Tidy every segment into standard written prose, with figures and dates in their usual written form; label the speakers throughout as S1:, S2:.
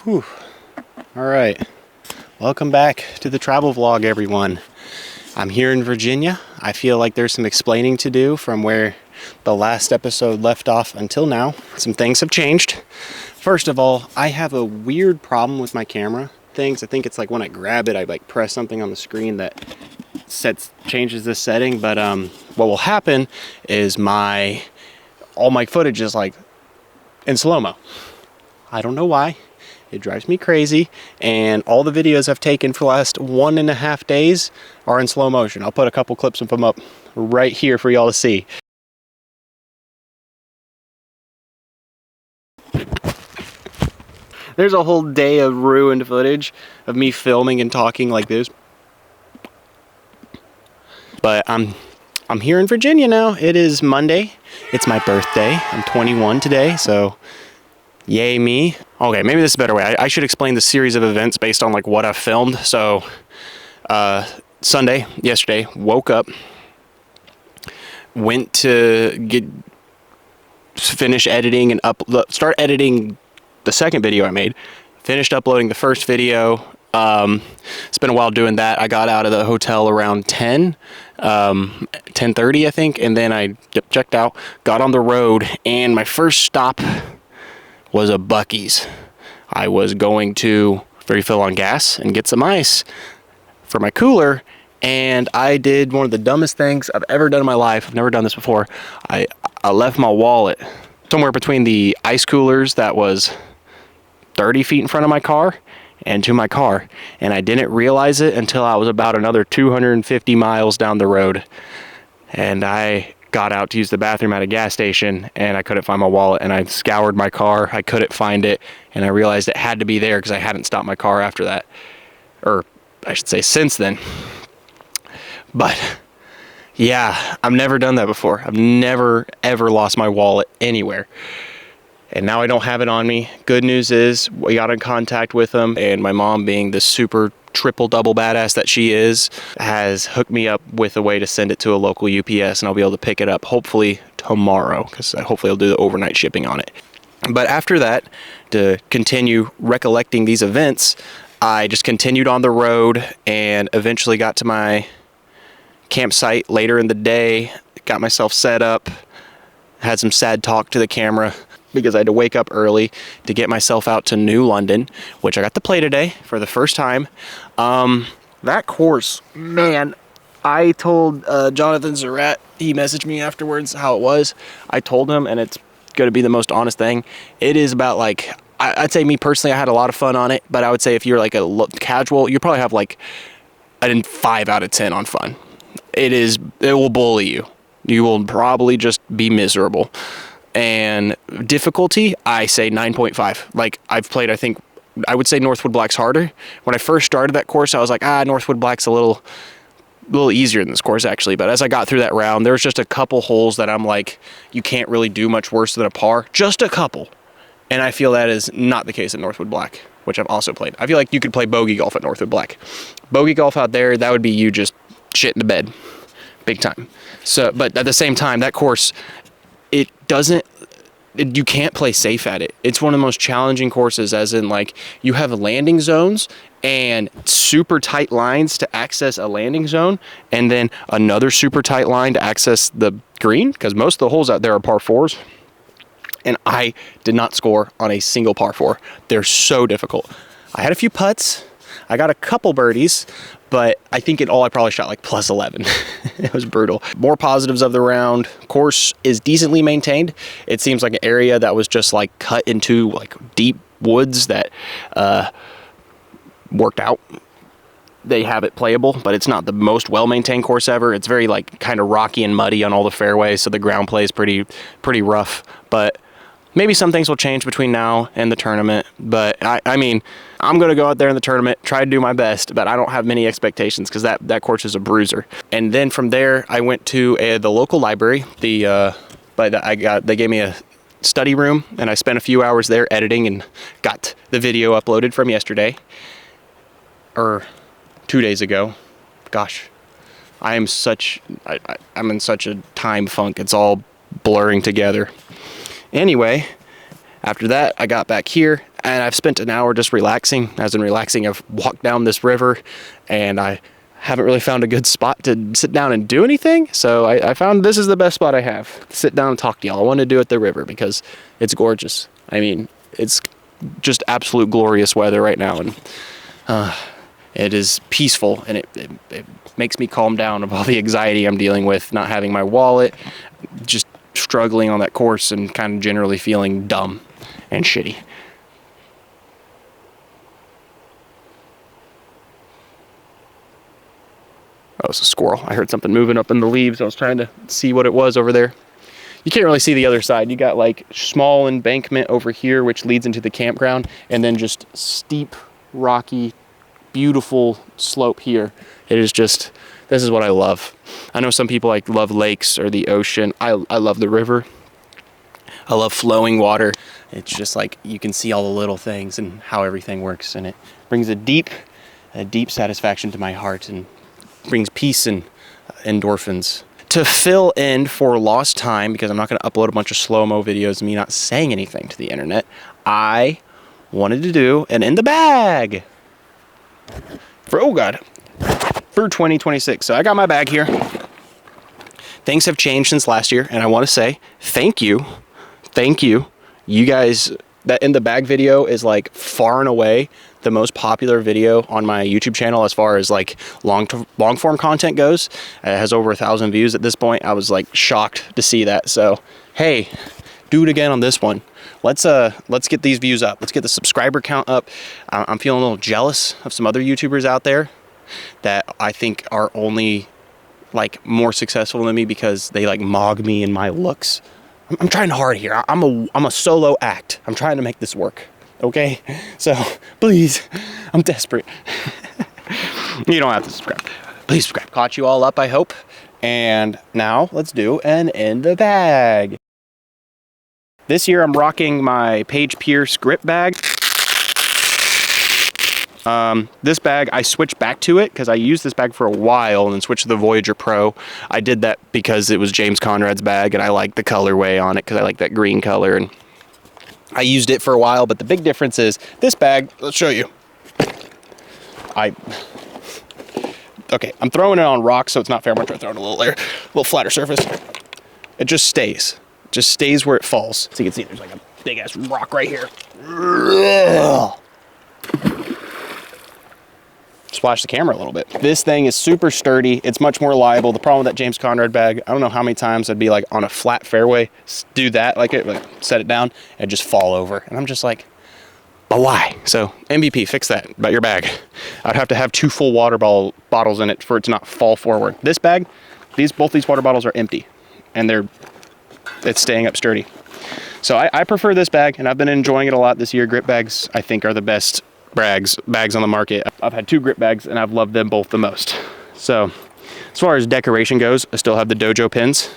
S1: Whew. All right, welcome back to the travel vlog, everyone. I'm here in Virginia. I feel like there's some explaining to do from where the last episode left off until now. Some things have changed. First of all, I have a weird problem with my camera things. I think it's like when I grab it, I like press something on the screen that changes this setting. But what will happen is all my footage is like in slow-mo. I don't know why. It drives me crazy, and all the videos I've taken for the last 1.5 days are in slow motion. I'll put a couple clips of them up right here for y'all to see. There's a whole day of ruined footage of me filming and talking like this. But I'm here in Virginia now. It is Monday. It's my birthday. I'm 21 today, so yay me. Okay, maybe this is a better way. I should explain the series of events based on like what I've filmed. So Sunday, yesterday, woke up, went to finish editing and start editing the second video I made. Finished uploading the first video. It's been a while doing that. I got out of the hotel around 10:30 I think, and then I checked out, got on the road, and my first stop was a Buc-ee's. I was going to refill on gas and get some ice for my cooler, and I did one of the dumbest things I've ever done in my life. I've never done this before. I left my wallet somewhere between the ice coolers that was 30 feet in front of my car and to my car, and I didn't realize it until I was about another 250 miles down the road, and I got out to use the bathroom at a gas station, and I couldn't find my wallet, and I scoured my car. I couldn't find it, and I realized it had to be there because I hadn't stopped my car after that, or I should say since then. But yeah, I've never done that before. I've never ever lost my wallet anywhere, and now I don't have it on me. Good news is we got in contact with them, and my mom, being the super triple double badass that she is, has hooked me up with a way to send it to a local UPS, and I'll be able to pick it up hopefully tomorrow, because hopefully I'll do the overnight shipping on it. But after that, to continue recollecting these events, I just continued on the road and eventually got to my campsite later in the day, got myself set up, had some sad talk to the camera because I had to wake up early to get myself out to New London, which I got to play today for the first time. That course, man, I told Jonathan Zarat, he messaged me afterwards how it was. I told him, and it's going to be the most honest thing. It is about like, I'd say me personally, I had a lot of fun on it, but I would say if you're like a casual, you probably have like a 5 out of 10 on fun. It will bully you. You will probably just be miserable. And difficulty, I say 9.5. Like, I've played, I would say Northwood Black's harder. When I first started that course, I was like, Northwood Black's a little easier than this course, actually. But as I got through that round, there was just a couple holes that I'm like, you can't really do much worse than a par. Just a couple. And I feel that is not the case at Northwood Black, which I've also played. I feel like you could play bogey golf at Northwood Black. Bogey golf out there, that would be you just shit in the bed. Big time. So, but at the same time, that course, you can't play safe at it. It's one of the most challenging courses, as in like you have landing zones and super tight lines to access a landing zone, and then another super tight line to access the green, because most of the holes out there are par 4s. And I did not score on a single par 4. They're so difficult. I had a few putts. I got a couple birdies, but I think in all I probably shot like plus 11. It was brutal. More positives of the round. Course is decently maintained. It seems like an area that was just like cut into like deep woods that worked out. They have it playable, but it's not the most well-maintained course ever. It's very like kind of rocky and muddy on all the fairways, so the ground play is pretty rough. But maybe some things will change between now and the tournament. But I mean, I'm going to go out there in the tournament, try to do my best, but I don't have many expectations because that course is a bruiser. And then from there, I went to the local library. They gave me a study room, and I spent a few hours there editing and got the video uploaded from yesterday, or 2 days ago. Gosh, I'm in such a time funk. It's all blurring together. Anyway, After that, I got back here and I've spent an hour just relaxing. As in relaxing, I've walked down this river and I haven't really found a good spot to sit down and do anything. So I found this is the best spot I have to sit down and talk to y'all. I want to do it at the river because it's gorgeous. I mean, it's just absolute glorious weather right now. And it is peaceful, and it makes me calm down of all the anxiety I'm dealing with, not having my wallet, just struggling on that course and kind of generally feeling dumb and shitty. Oh, it's a squirrel. I heard something moving up in the leaves. I was trying to see what it was over there. You can't really see the other side. You got like small embankment over here, which leads into the campground, and then just steep, rocky, beautiful slope here. It is just, this is what I love. I know some people like love lakes or the ocean. I love the river. I love flowing water. It's just like you can see all the little things and how everything works, and it brings a deep satisfaction to my heart and brings peace and endorphins. To fill in for lost time, because I'm not going to upload a bunch of slow-mo videos of me not saying anything to the internet, I wanted to do an in the bag for, oh God, for 2026. So I got my bag here. Things have changed since last year, and I want to say thank you. You guys, that in the bag video is like far and away the most popular video on my YouTube channel as far as like long form content goes. It has over 1,000 views at this point. I was like shocked to see that. So, hey, do it again on this one. Let's get these views up. Let's get the subscriber count up. I'm feeling a little jealous of some other YouTubers out there that I think are only like more successful than me because they like mog me in my looks. I'm trying hard here. I'm a solo act. I'm trying to make this work. Okay? So, please, I'm desperate. You don't have to subscribe. Please subscribe. Caught you all up, I hope. And now let's do an in the bag. This year I'm rocking my Paige Pierce grip bag. This bag, I switched back to it because I used this bag for a while and then switched to the Voyager Pro. I did that because it was James Conrad's bag and I like the colorway on it because I like that green color, and I used it for a while. But the big difference is this bag, let's show you. Okay, I'm throwing it on rocks so it's not fair. I'm gonna try throwing it a little flatter surface. It just stays. It just stays where it falls. So you can see there's like a big ass rock right here. Splash the camera a little bit. This thing is super sturdy. It's much more reliable. The problem with that James Conrad bag, I don't know how many times I'd be like on a flat fairway, do that, like set it down and just fall over. And I'm just like, but why? So MVP, fix that about your bag. I'd have to have 2 full water bottles in it for it to not fall forward. This bag, both these water bottles are empty and it's staying up sturdy. So I prefer this bag, and I've been enjoying it a lot this year. Grip bags, I think, are the best bags on the market. I've had 2 grip bags and I've loved them both the most. So as far as decoration goes, I still have the dojo pins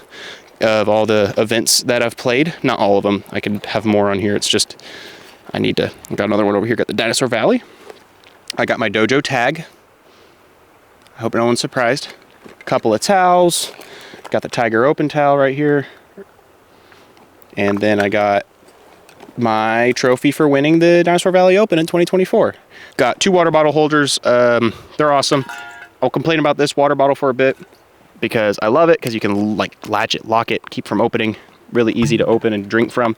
S1: of all the events that I've played. Not all of them. I could have more on here. It's just, I got another one over here. Got the Dinosaur Valley. I got my dojo tag. I hope no one's surprised. A couple of towels. Got the Tiger Open towel right here. And then I got my trophy for winning the Dinosaur Valley Open in 2024. Got 2 water bottle holders. They're awesome. I'll complain about this water bottle for a bit because I love it because you can like latch it, lock it, keep from opening. Really easy to open and drink from.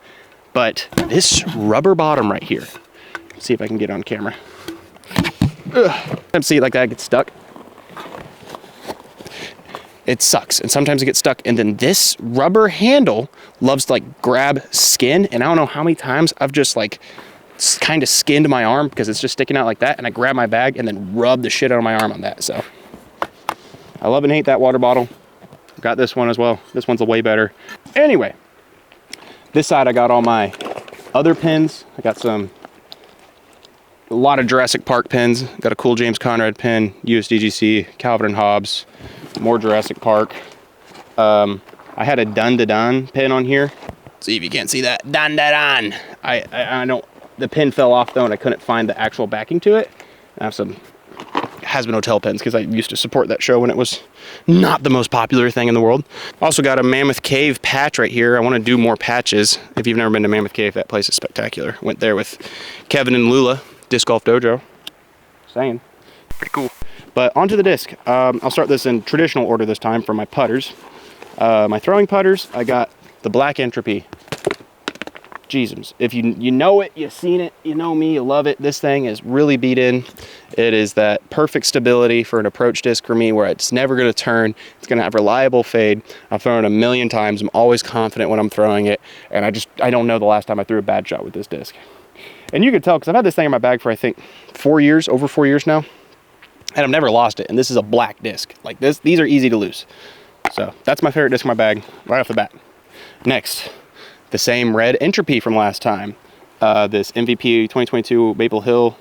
S1: But this rubber bottom right here, let's see if I can get it on camera. See it like that, gets stuck. It sucks, and sometimes it gets stuck, and then this rubber handle loves to like grab skin, and I don't know how many times I've just like kind of skinned my arm because it's just sticking out like that, and I grab my bag and then rub the shit out of my arm on that. So I love and hate that water bottle. Got this one as well. This one's a way better. Anyway, this side I got all my other pins. I got a lot of Jurassic Park pins. Got a cool James Conrad pin, USDGC, Calvin and Hobbes, more Jurassic Park. I had a Dun Da Dun pin on here. See if you can't see that. Dun Da Dun. I don't, the pin fell off though and I couldn't find the actual backing to it. I have some has-been hotel pins because I used to support that show when it was not the most popular thing in the world. Also got a Mammoth Cave patch right here. I want to do more patches. If you've never been to Mammoth Cave, that place is spectacular. Went there with Kevin and Lula, Disc Golf Dojo. Saying. Pretty cool. But onto the disc. I'll start this in traditional order this time for my putters. My throwing putters, I got the Black Entropy. Jesus, if you know it, you've seen it, you know me, you love it. This thing is really beat in. It is that perfect stability for an approach disc for me where it's never going to turn. It's going to have reliable fade. I've thrown it a million times. I'm always confident when I'm throwing it. And I don't know the last time I threw a bad shot with this disc. And you can tell because I've had this thing in my bag for I think 4 years, over 4 years now. And I've never lost it. And this is a black disc. Like this, these are easy to lose. So that's my favorite disc in my bag right off the bat. Next, the same red Entropy from last time. This MVP 2022 Maple Hill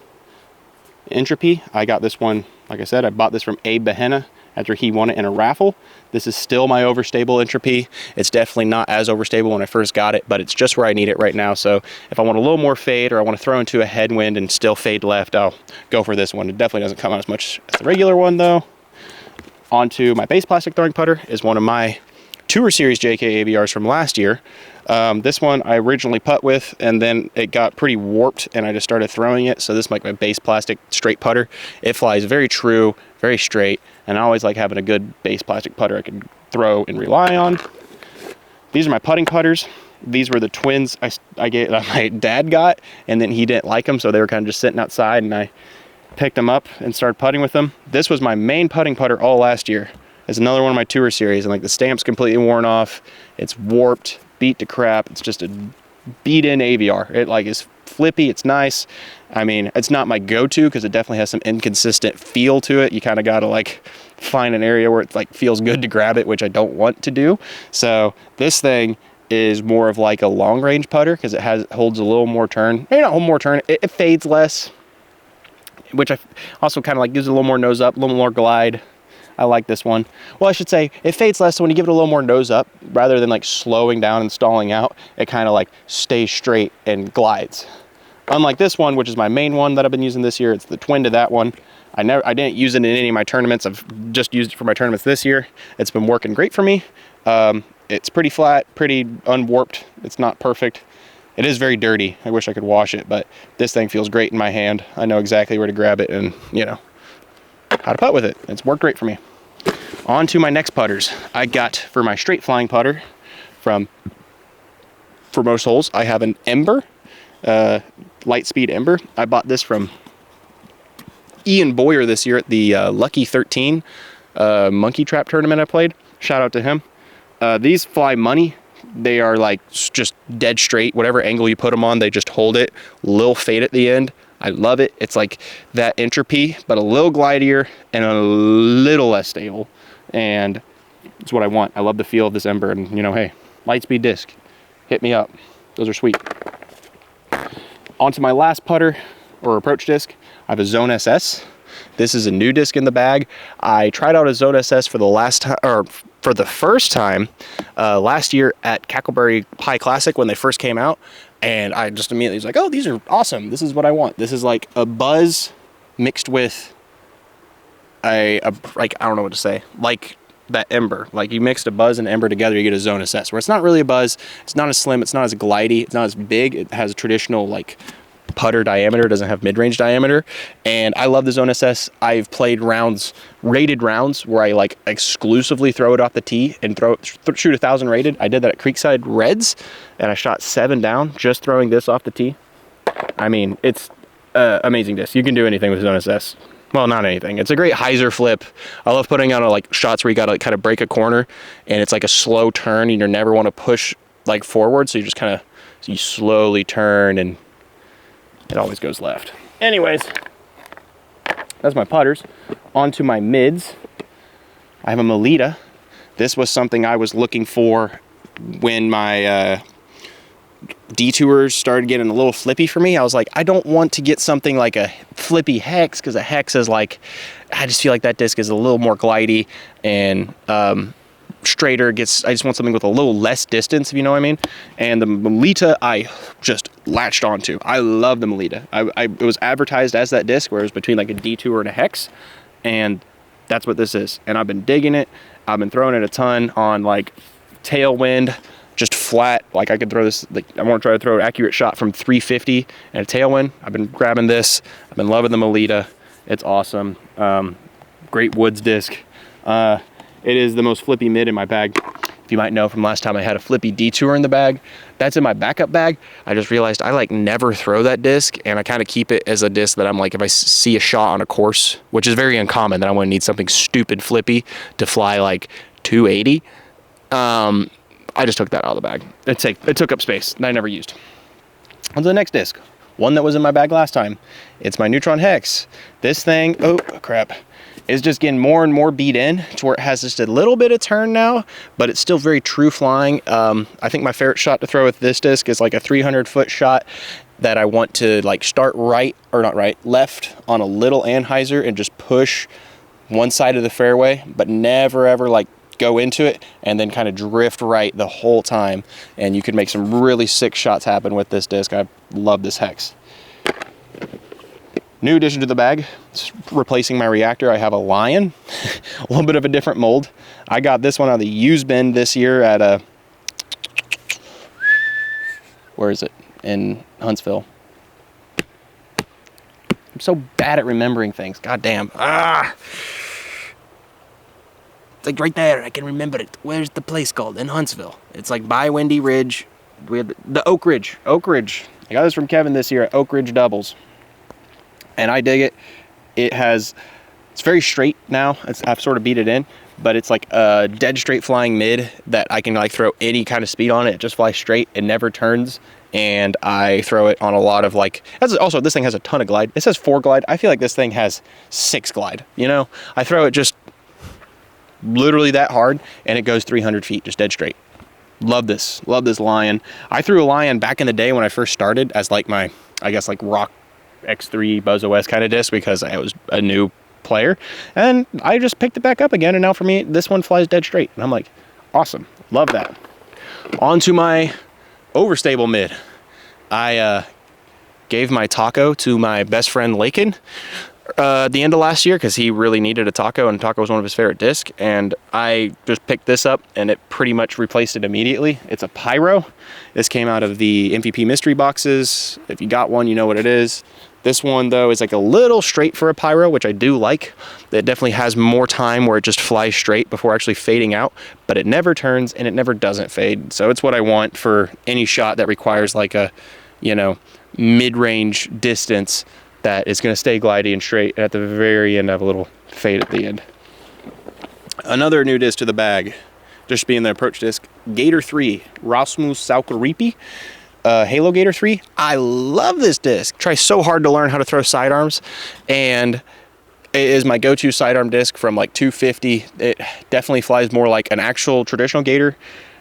S1: Entropy. I got this one, like I said, I bought this from Abe Behenna after he won it in a raffle. This is still my overstable Entropy. It's definitely not as overstable when I first got it, but it's just where I need it right now. So if I want a little more fade or I want to throw into a headwind and still fade left, I'll go for this one. It definitely doesn't come out as much as the regular one though. Onto my base plastic throwing putter is one of my Tour Series JK ABRs from last year. This one I originally putt with and then it got pretty warped and I just started throwing it. So this is like my base plastic straight putter. It flies very true, very straight, and I always like having a good base plastic putter I can throw and rely on. These are my putting putters. These were the twins my dad got, and then he didn't like them, so they were kind of just sitting outside and I picked them up and started putting with them. This was my main putting putter all last year. It's another one of my Tour Series, and like the stamp's completely worn off. It's warped, beat to crap. It's just a beat-in AVR. It like is flippy. It's nice. I mean, it's not my go-to because it definitely has some inconsistent feel to it. You kind of got to like find an area where it like feels good to grab it, which I don't want to do. So this thing is more of like a long-range putter because it holds a little more turn. Maybe not hold more turn. It fades less, which I also kind of like gives it a little more nose up, a little more glide. I like this one. Well, I should say it fades less, so when you give it a little more nose up, rather than like slowing down and stalling out, it kind of like stays straight and glides. Unlike this one, which is my main one that I've been using this year, it's the twin to that one. I didn't use it in any of my tournaments. I've just used it for my tournaments this year. It's been working great for me. It's pretty flat, pretty unwarped. It's not perfect. It is very dirty. I wish I could wash it, but this thing feels great in my hand. I know exactly where to grab it and, you know, how to putt with it. It's worked great for me. On to my next putters. I got for my straight flying putter for most holes, I have an Ember, Lightspeed Ember. I bought this from Ian Boyer this year at the Lucky 13 monkey trap tournament I played. Shout out to him. These fly money. They are like just dead straight. Whatever angle you put them on, they just hold it. Little fade at the end. I love it. It's like that Entropy, but a little glidier and a little less stable. And it's what I want. I love the feel of this Ember. And, you know, hey, Lightspeed disc, hit me up. Those are sweet. On to my last putter or approach disc. I have a Zone SS. This is a new disc in the bag. I tried out a Zone SS for the last time, or for the first time last year at Cackleberry Pie Classic when they first came out. And I just immediately was like, oh, these are awesome. This is what I want. This is like a Buzz mixed with like, I don't know what to say, like that Ember. Like you mixed a Buzz and Ember together, you get a Zone SS, where it's not really a Buzz. It's not as slim. It's not as glidey. It's not as big. It has a traditional like putter diameter. It doesn't have mid-range diameter. And I love the Zone SS. I've played rounds, rated rounds, where I like exclusively throw it off the tee and shoot 1,000 rated. I did that at Creekside Reds, and I shot 7 down just throwing this off the tee. I mean, it's amazing disc. You can do anything with Zone SS. Well, not anything. It's a great hyzer flip. I love putting on like shots where you gotta like, kind of break a corner, and it's like a slow turn, and you never want to push like forward, so you just kind of you slowly turn, and it always goes left. Anyways, that's my putters. On to my mids. I have a Melita. This was something I was looking for when my detours started getting a little flippy for me. I was like, I don't want to get something like a flippy hex, because a hex is like, I just feel like that disc is a little more glidey and straighter. I just want something with a little less distance, if you know what I mean. And the Melita I just latched onto. I love the Melita. It was advertised as that disc, where it was between like a detour and a hex. and that's what this is. And I've been digging it. I've been throwing it a ton on like tailwind, just flat. Like I could throw this, like I want to try to throw an accurate shot from 350 and a tailwind. I've been grabbing this. I've been loving the Melita. It's awesome. Great woods disc. It is the most flippy mid in my bag. If you might know from last time, I had a flippy detour in the bag. That's in my backup bag. I just realized I like never throw that disc, and I kind of keep it as a disc that I'm like, if I see a shot on a course, which is very uncommon, that I'm going to need something stupid flippy to fly like 280. I just took that out of the bag. It took up space that I never used. On to the next disc. One that was in my bag last time. It's my Neutron Hex. This thing, oh crap, is just getting more and more beat in to where it has just a little bit of turn now, but it's still very true flying. I think my favorite shot to throw with this disc is like a 300-foot shot that I want to like start left on a little anhyzer and just push one side of the fairway, but never ever like go into it and then kind of drift right the whole time. And you can make some really sick shots happen with this disc. I love this Hex. New addition to the bag, it's replacing my reactor. I have a Lion, a little bit of a different mold. I got this one out of the used bin this year at a, where is it? In Huntsville. I'm so bad at remembering things. God damn. It's like right there. I can remember it. Where's the place called? In Huntsville. It's like by Windy Ridge. We had the Oak Ridge. Oak Ridge. I got this from Kevin this year at Oak Ridge Doubles. And I dig it. It's very straight now. I've sort of beat it in, but it's like a dead straight flying mid that I can like throw any kind of speed on it. It just flies straight. It never turns. And I throw it on a lot of like, also this thing has a ton of glide. It says 4 glide. I feel like this thing has 6 glide, you know? I throw it just literally that hard and it goes 300 feet just dead straight. Love this Lion. I threw a Lion back in the day when I first started as like my, I guess like rock X3 Buzz OS kind of disc because I was a new player, and I just picked it back up again, and now for me this one flies dead straight and I'm like, awesome, love that. On to my overstable mid. I gave my taco to my best friend Lakin at the end of last year because he really needed a taco, and taco was one of his favorite discs, and I just picked this up and it pretty much replaced it immediately. It's a Pyro. This came out of the MVP mystery boxes. If you got one, you know what it is. This one though is like a little straight for a Pyro, which I do like. It definitely has more time where it just flies straight before actually fading out, but it never turns and it never doesn't fade. So it's what I want for any shot that requires like a, you know, mid-range distance that is going to stay glidey and straight, and at the very end have a little fade at the end. Another new disc to the bag, just being the approach disc, Gator 3, Rasmus Saukaripi, Halo Gator 3. I love this disc. Try so hard to learn how to throw sidearms, and it is my go-to sidearm disc from like 250. It definitely flies more like an actual traditional Gator,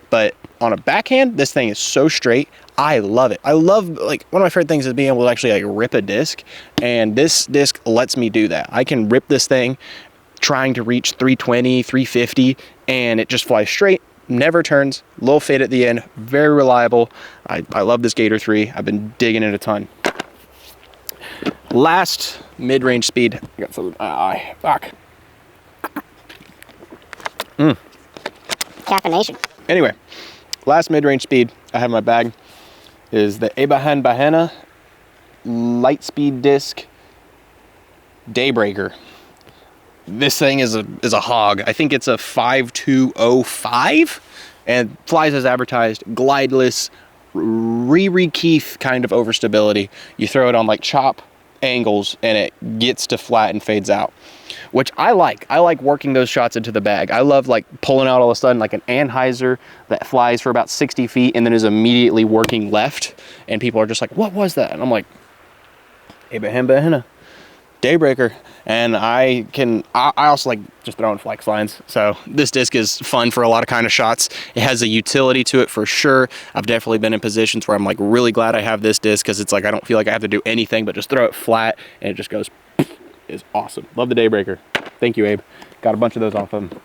S1: but on a backhand, this thing is so straight. I love it. I love, like, one of my favorite things is being able to actually like rip a disc, and this disc lets me do that. I can rip this thing trying to reach 320, 350, and it just flies straight, never turns, low fade at the end, very reliable. I love this Gator 3. I've been digging it a ton. Last mid-range speed. I got some, fuck.
S2: Caffeination.
S1: Anyway, last mid-range speed I have in my bag is the Ebahan Bahena Lightspeed Disc Daybreaker. This thing is a hog. I think it's a 5205 and flies as advertised, glideless, Riri Keith kind of overstability. You throw it on like chop angles and it gets to flat and fades out, which I like. I like working those shots into the bag. I love like pulling out all of a sudden like an anhyzer that flies for about 60 feet and then is immediately working left, and people are just like, what was that? And I'm like, Abraham Bahena Daybreaker. And I also like just throwing flex lines. So this disc is fun for a lot of kind of shots. It has a utility to it for sure. I've definitely been in positions where I'm like really glad I have this disc because it's like I don't feel like I have to do anything but just throw it flat and it just goes. Is awesome. Love the Daybreaker. Thank you, Abe. Got a bunch of those off of them.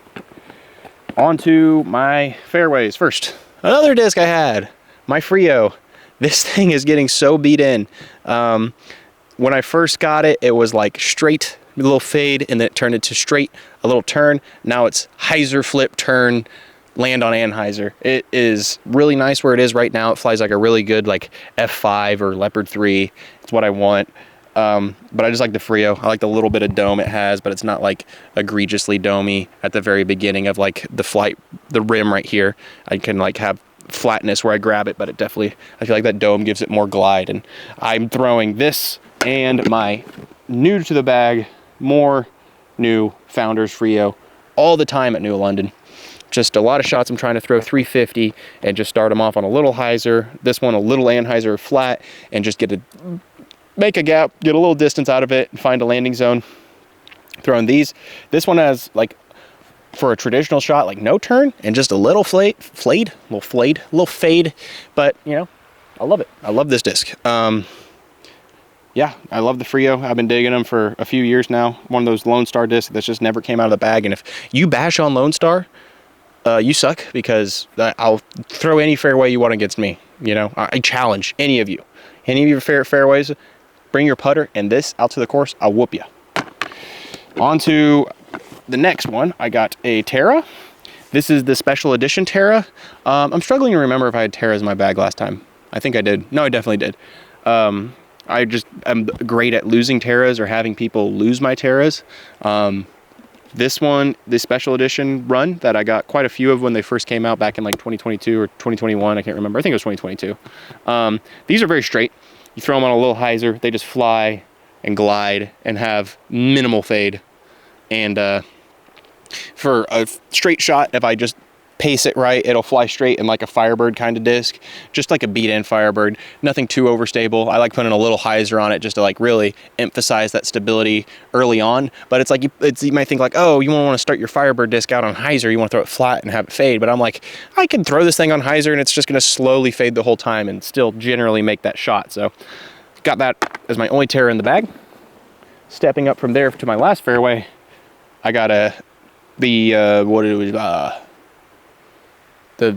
S1: On to my fairways first. Another disc I had, my Frio. This thing is getting so beat in. When I first got it, it was like straight a little fade, and then it turned into straight, a little turn. Now it's hyzer flip, turn, land on anhyzer. It is really nice where it is right now. It flies like a really good like F5 or Leopard 3. It's what I want. But I just like the Frio. I like the little bit of dome it has, but it's not like egregiously domey at the very beginning of like the flight, the rim right here. I can like have flatness where I grab it, but it definitely, I feel like that dome gives it more glide. And I'm throwing this and my new to the bag, more new Founders Frio all the time at New London. Just a lot of shots I'm trying to throw 350 and just start them off on a little hyzer. This one a little anhyzer flat, and just make a gap, get a little distance out of it, and find a landing zone. Throwing these. This one has like, for a traditional shot, like no turn and just a little fade, but you know, I love it. I love this disc. Yeah, I love the Frio. I've been digging them for a few years now. One of those Lone Star discs that's just never came out of the bag. And if you bash on Lone Star, you suck, because I'll throw any fairway you want against me. You know, I challenge any of you. Any of your fairways, bring your putter and this out to the course, I'll whoop you. On to the next one. I got a Terra. This is the special edition Terra. I'm struggling to remember if I had Terras in my bag last time. I think I did. No, I definitely did. I'm great at losing Terras or having people lose my Terras. This one, the special edition run that I got quite a few of when they first came out back in like 2022 or 2021. I can't remember. I think it was 2022. These are very straight. You throw them on a little hyzer, they just fly and glide and have minimal fade. And for a straight shot, if I just pace it right, it'll fly straight in like a Firebird kind of disc, just like a beat-in Firebird. Nothing too overstable. I like putting a little hyzer on it just to like really emphasize that stability early on. But it's like you might think like, oh, you won't want to start your Firebird disc out on hyzer. You want to throw it flat and have it fade. But I'm like, I can throw this thing on hyzer and it's just going to slowly fade the whole time and still generally make that shot. So got that as my only Terra in the bag. Stepping up from there to my last fairway, I got the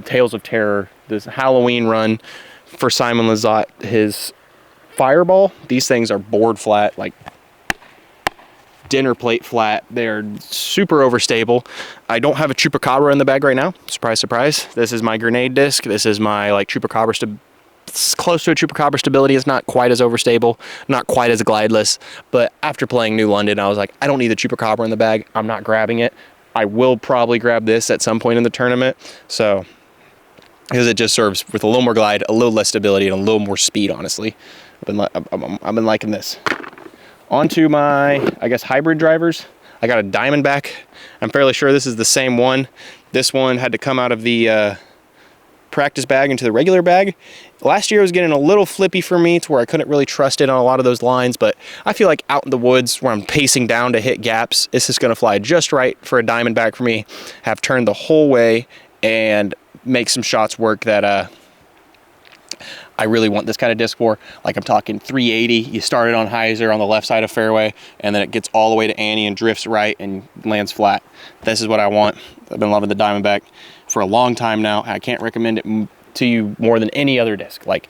S1: Tales of Terror, this Halloween run for Simon Lizotte, his Fireball. These things are board flat, like dinner plate flat. They're super overstable. I don't have a Chupacabra in the bag right now. Surprise, surprise. This is my grenade disc. This is my like Chupacabra it's close to a Chupacabra stability. It's not quite as overstable, not quite as glideless. But after playing New London, I was like, I don't need the Chupacabra in the bag. I'm not grabbing it. I will probably grab this at some point in the tournament. So, because it just serves with a little more glide, a little less stability, and a little more speed, honestly. I've been liking this. On to my, I guess, hybrid drivers. I got a Diamondback. I'm fairly sure this is the same one. This one had to come out of the practice bag into the regular bag. Last year it was getting a little flippy for me to where I couldn't really trust it on a lot of those lines, but I feel like out in the woods where I'm pacing down to hit gaps, this is going to fly just right for a Diamondback for me. Have turned the whole way and make some shots work that I really want this kind of disc for. Like I'm talking 380, you start it on hyzer on the left side of fairway, and then it gets all the way to Annie and drifts right and lands flat. This is what I want. I've been loving the Diamondback for a long time now. I can't recommend it to you more than any other disc. Like,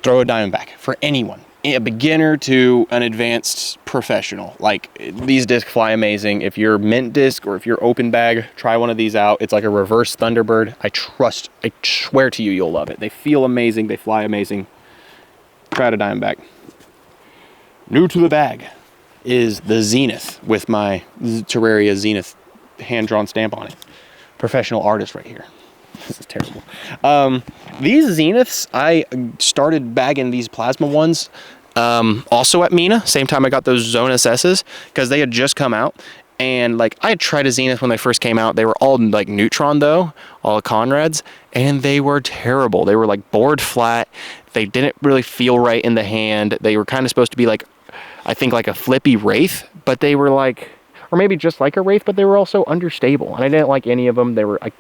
S1: throw a Diamondback for anyone, a beginner to an advanced professional. Like, these discs fly amazing. If you're mint disc or if you're open bag, try one of these out. It's like a reverse Thunderbird. I swear to you, you'll love it. They feel amazing. They fly amazing. Try out a Diamondback. New to the bag is the Zenith with my Terraria Zenith hand-drawn stamp on it. Professional artist right here. This is terrible. These Zeniths, I started bagging these plasma ones also at Mina, same time I got those Zone SS's, because they had just come out. And like, I had tried a Zenith when they first came out. They were all like Neutron though, all Conrads, and they were terrible. They were like board flat. They didn't really feel right in the hand. They were kind of supposed to be like, I think like a flippy Wraith, but they were like, or maybe just like a Wraith, but they were also understable. And I didn't like any of them. They were like,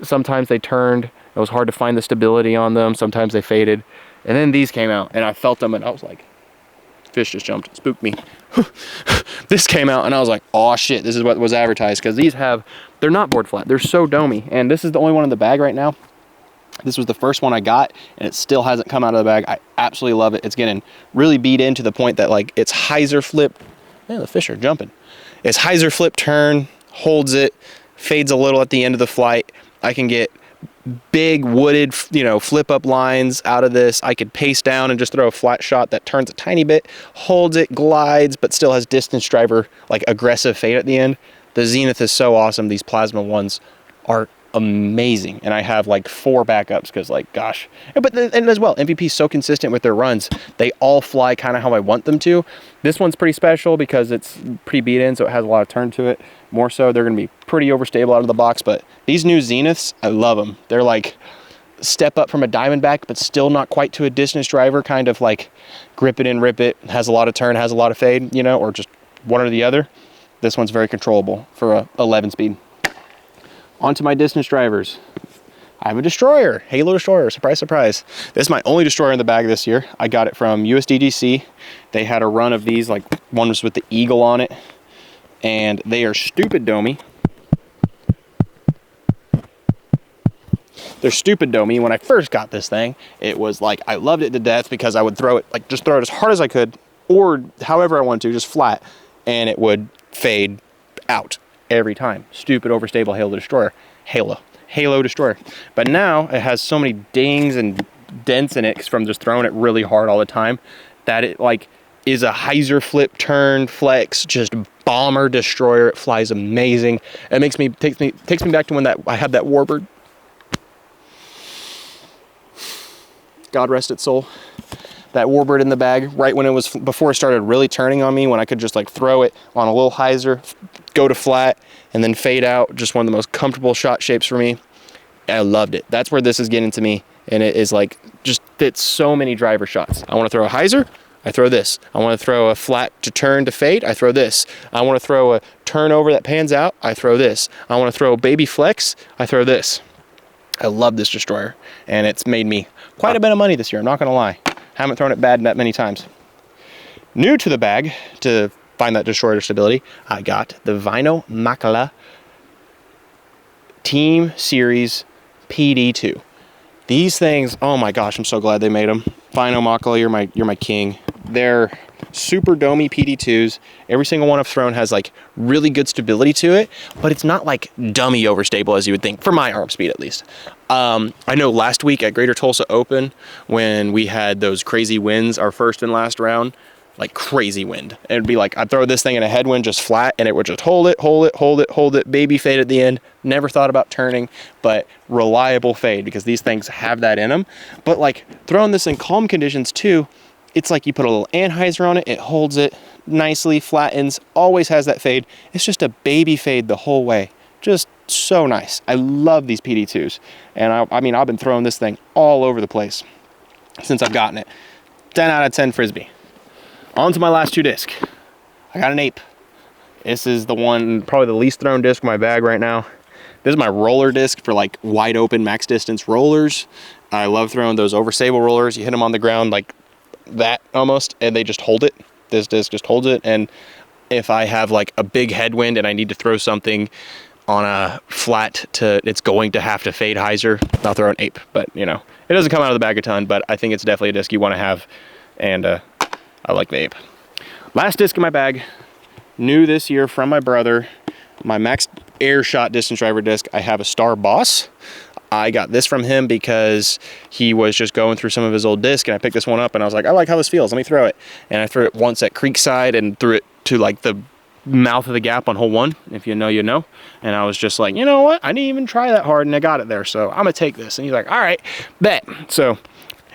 S1: sometimes they turned. It was hard to find the stability on them. Sometimes they faded. And then these came out and I felt them and I was like, fish just jumped, spooked me. This came out and I was like, oh shit, this is what was advertised. Because these they're not board flat. They're so domey. And this is the only one in the bag right now. This was the first one I got and it still hasn't come out of the bag. I absolutely love it. It's getting really beat in to the point that like it's hyzer flip Man, the fish are jumping. It's hyzer flip turn, holds it, fades a little at the end of the flight. I can get big wooded, you know, flip up lines out of this. I could pace down and just throw a flat shot that turns a tiny bit, holds it, glides, but still has distance driver, like aggressive fade at the end. The Zenith is so awesome. These plasma ones are amazing, and I have like 4 backups because, like, gosh. But and as well, MVP is so consistent with their runs. They all fly kind of how I want them to. This one's pretty special because it's pre-beat in, so it has a lot of turn to it. More so, they're going to be pretty overstable out of the box. But these new Zeniths, I love them. They're like step up from a Diamondback, but still not quite to a distance driver, kind of like grip it and rip it. Has a lot of turn, has a lot of fade, you know, or just one or the other. This one's very controllable for a 11 speed. Onto my distance drivers. I have a destroyer, Halo destroyer, surprise, surprise. This is my only destroyer in the bag this year. I got it from USDGC. They had a run of these, like one was with the eagle on it, and they are stupid domey. They're stupid domey. When I first got this thing, it was like, I loved it to death because I would throw it, like just throw it as hard as I could, or however I wanted to, just flat, and it would fade out every time. Stupid overstable Halo destroyer. Halo destroyer. But now it has so many dings and dents in it from just throwing it really hard all the time that it like is a hyzer flip turn flex, just bomber destroyer. It flies amazing. It takes me back to when I had that warbird. God rest its soul. That warbird in the bag right when it was before it started really turning on me, when I could just like throw it on a little hyzer, go to flat, and then fade out. Just one of the most comfortable shot shapes for me. I loved it. That's where this is getting to me, and it is like just fits so many driver shots. I want to throw a hyzer, I throw this. I want to throw a flat to turn to fade, I throw this. I want to throw a turnover that pans out, I throw this. I want to throw a baby flex, I throw this. I love this destroyer, and it's made me quite a bit of money this year, I'm not gonna lie. Haven't thrown it bad that many times. New to the bag, to find that destroyer stability, I got the Vino Makala Team Series PD2. These things, oh my gosh, I'm so glad they made them. Vino Makala, you're my king. They're super domey PD2s. Every single one I've thrown has like really good stability to it, but it's not like dummy overstable as you would think, for my arm speed at least. I know last week at Greater Tulsa Open, when we had those crazy winds, our first and last round, like crazy wind. It'd be like, I'd throw this thing in a headwind just flat, and it would just hold it, baby fade at the end. Never thought about turning, but reliable fade, because these things have that in them. But like throwing this in calm conditions too, it's like you put a little anhyzer on it, it holds it nicely, flattens, always has that fade. It's just a baby fade the whole way. Just so nice. I love these PD2s. And I mean, I've been throwing this thing all over the place since I've gotten it. 10 out of 10 Frisbee. On to my last 2 discs. I got an Ape. This is the one, probably the least thrown disc in my bag right now. This is my roller disc for like wide open max distance rollers. I love throwing those overstable rollers. You hit them on the ground like that almost, and they just hold it. This disc just holds it. And if I have like a big headwind and I need to throw something on a flat it's going to have to fade hyzer, I'll throw an Ape. But you know, it doesn't come out of the bag a ton, but I think it's definitely a disc you want to have, and I like the Ape. Last disc in my bag, new this year from my brother, my max air shot distance driver disc. I have a Star Boss. I got this from him because he was just going through some of his old discs, and I picked this one up and I was like, I like how this feels, let me throw it. And I threw it once at Creekside and threw it to like the mouth of the gap on hole 1. If you know, you know. And I was just like, you know what? I didn't even try that hard and I got it there. So I'm gonna take this. And he's like, all right, bet. So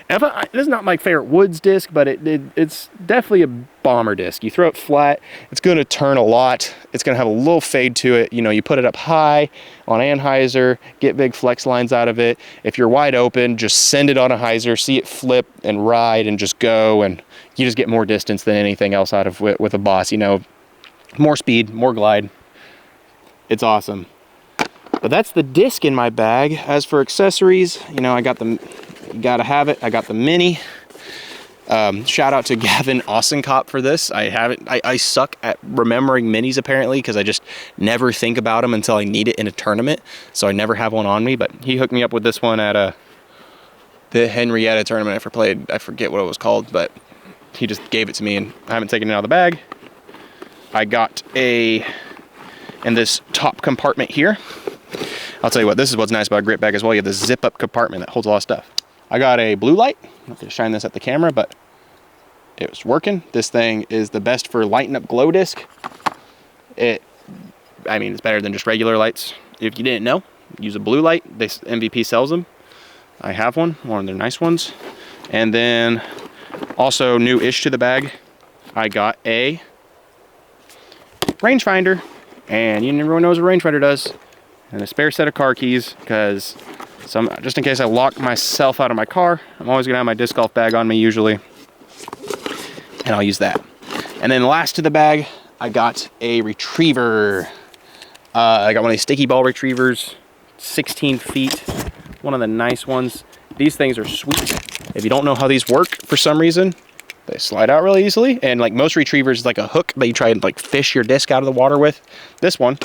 S1: this is not my favorite woods disc, but it's definitely a bomber disc. You throw it flat, it's going to turn a lot. It's going to have a little fade to it. You know, you put it up high on anhyzer, get big flex lines out of it. If you're wide open, just send it on a hyzer, see it flip and ride and just go, and you just get more distance than anything else out of with a Boss. You know, more speed, more glide. It's awesome. But that's the disc in my bag. As for accessories, you know, I got the, you gotta have it. I got the Mini. Shout out to Gavin Ossenkop for this. I suck at remembering minis apparently, because I just never think about them until I need it in a tournament. So I never have one on me, but he hooked me up with this one at the Henrietta tournament I forget what it was called, but he just gave it to me and I haven't taken it out of the bag. I got in this top compartment here. I'll tell you what, this is what's nice about a grip bag as well. You have this zip up compartment that holds a lot of stuff. I got a blue light. I'm not gonna shine this at the camera, but it was working. This thing is the best for lighting up glow disc. I mean, it's better than just regular lights. If you didn't know, use a blue light. MVP sells them. I have one of their nice ones. And then also new-ish to the bag, I got a rangefinder. And everyone knows what a rangefinder does. And a spare set of car keys, because just in case I lock myself out of my car, I'm always gonna have my disc golf bag on me usually. And I'll use that. And then last to the bag, I got a retriever. I got one of these sticky ball retrievers, 16 feet, one of the nice ones. These things are sweet. If you don't know how these work for some reason, they slide out really easily. And like most retrievers, is like a hook that you try and like fish your disc out of the water with. This one,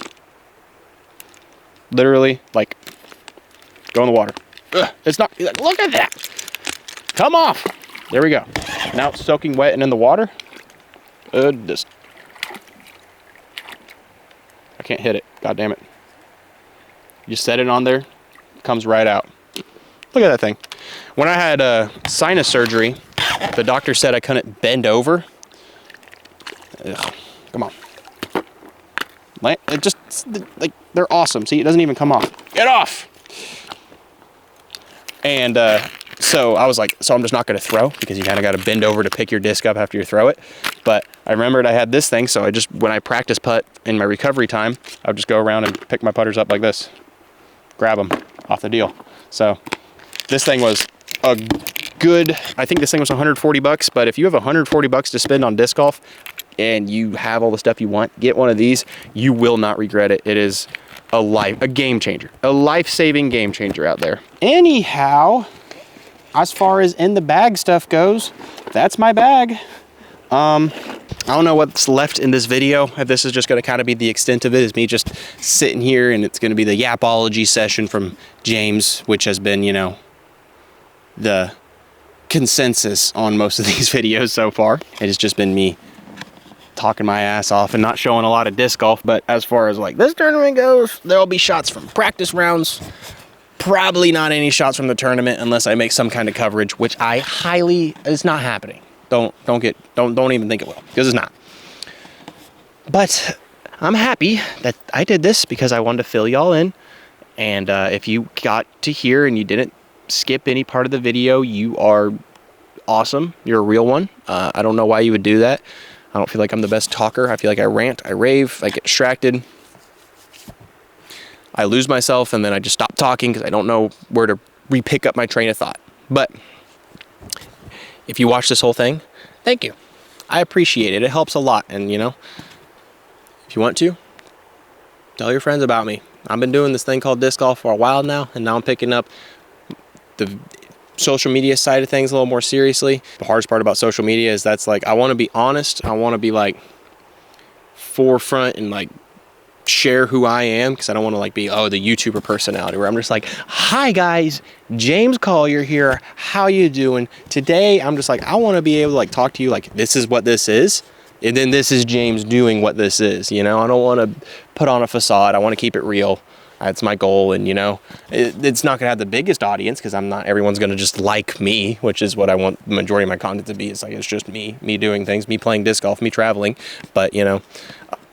S1: literally like go in the water. Ugh, it's not, look at that. Come off. There we go. Now it's soaking wet and in the water. I can't hit it. God damn it. You set it on there, it comes right out. Look at that thing. When I had sinus surgery, the doctor said I couldn't bend over. Ugh, come on. It just, like, they're awesome. See, it doesn't even come off. Get off! And so I was like, so I'm just not going to throw, because you kind of got to bend over to pick your disc up after you throw it. But I remembered I had this thing, so I just, when I practice putt in my recovery time, I would just go around and pick my putters up like this. Grab them off the deal. So this thing was a good, I think this thing was 140 bucks, but if you have 140 bucks to spend on disc golf and you have all the stuff you want, get one of these. You will not regret it. It is a game changer, a life-saving game changer out there. Anyhow, as far as in the bag stuff goes, that's my bag. I don't know what's left in this video. If this is just going to kind of be the extent of it, is me just sitting here, and it's going to be the yapology session from James, which has been, you know, the consensus on most of these videos so far. It has just been me talking my ass off and not showing a lot of disc golf. But as far as like this tournament goes, there'll be shots from practice rounds. Probably not any shots from the tournament unless I make some kind of coverage, which it's not happening. Don't even think it will, because it's not. But I'm happy that I did this because I wanted to fill y'all in. And if you got to hear and you didn't skip any part of the video, you are awesome. You're a real one. I don't know why you would do that. I don't feel like I'm the best talker. I feel like I rant, I rave, I get distracted. I lose myself, and then I just stop talking because I don't know where to re-pick up my train of thought. But if you watch this whole thing, thank you. I appreciate it. It helps a lot. And, you know, if you want to, tell your friends about me. I've been doing this thing called disc golf for a while now, and now I'm picking up the social media side of things a little more seriously. The hardest part about social media is that's like, I want to be honest. I want to be like forefront and like share who I am, because I don't want to like be, oh, the YouTuber personality, where I'm just like, hi guys, James Collier here, how you doing? Today I'm just like, I want to be able to like talk to you like this is what this is, and then this is James doing what this is, you know. I don't want to put on a facade. I want to keep it real. That's my goal. And you know, it's not gonna have the biggest audience, because everyone's gonna just like me, which is what I want the majority of my content to be. It's like, it's just me doing things, me playing disc golf, me traveling. But you know,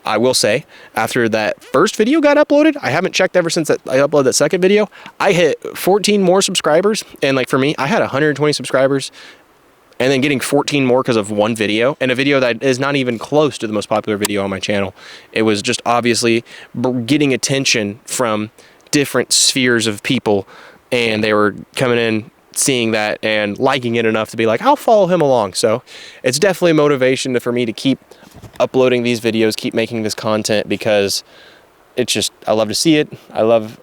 S1: I will say, after that first video got uploaded, I haven't checked ever since I uploaded that second video, I hit 14 more subscribers. And like for me, I had 120 subscribers, and then getting 14 more because of one video, and a video that is not even close to the most popular video on my channel. It was just obviously getting attention from different spheres of people, and they were coming in, seeing that and liking it enough to be like, I'll follow him along. So it's definitely a motivation for me to keep uploading these videos, keep making this content, because it's just, I love to see it. I love,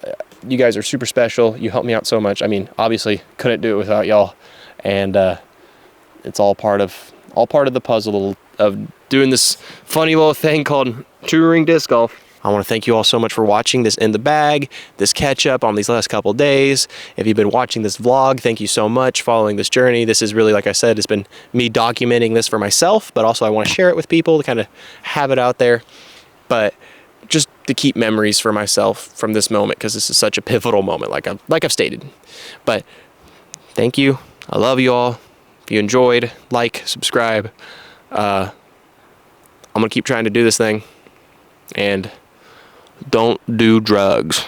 S1: you guys are super special. You help me out so much. I mean, obviously couldn't do it without y'all. And it's all part of the puzzle of doing this funny little thing called touring disc golf. I want to thank you all so much for watching this in the bag, this catch up on these last couple days. If you've been watching this vlog, thank you so much following this journey. This is really, like I said, it's been me documenting this for myself, but also I want to share it with people to kind of have it out there. But just to keep memories for myself from this moment, because this is such a pivotal moment, like I've stated. But thank you. I love you all. If you enjoyed, like, subscribe. I'm gonna keep trying to do this thing, and don't do drugs.